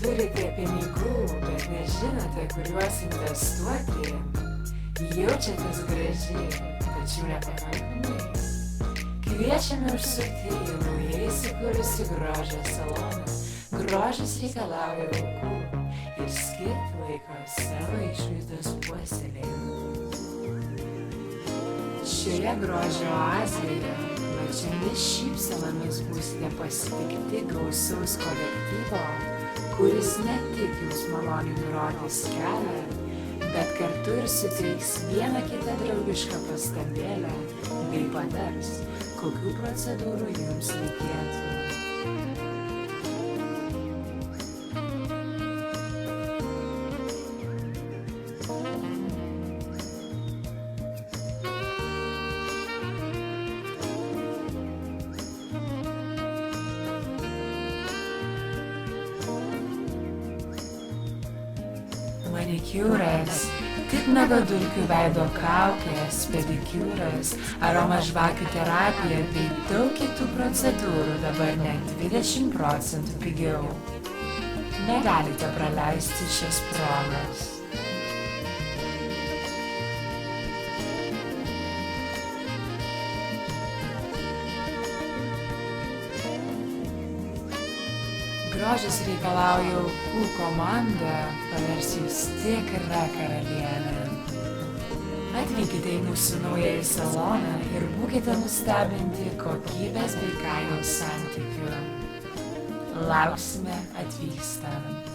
Turite pinigų, bet nežinote, kuriuos investuoti. Jaučiatės gražiai, tačiau nepakankamai. Kviečiame užsukti į naujai įsikūrusi grožio saloną. Grožis reikalauja aukų ir skirti laiko savo išvaizdos puoselėjimui. Šioje grožio oazėje plačiomis šypsenomis būsite pasitikti gausaus kolektyvo, kuris ne tik jums maloniai nurodys kelią, bet kartu ir suteiks vieną kitą draugišką pastabėlę bei patars, kokių procedūrų jums reikėtų. Manikiūras, titnago dulkių veido kaukės, pedikiūras, aromažvakių terapija bei daug kitų procedūrų dabar net 20% pigiau. Negalite praleisti šias progas. Grožis reikalauja aukų komanda, pavers jūs tikrą karalienę. Atvykite į mūsų naująjį saloną ir būkite nustebinti kokybės bei kainos santykių. Lauksime atvykstant.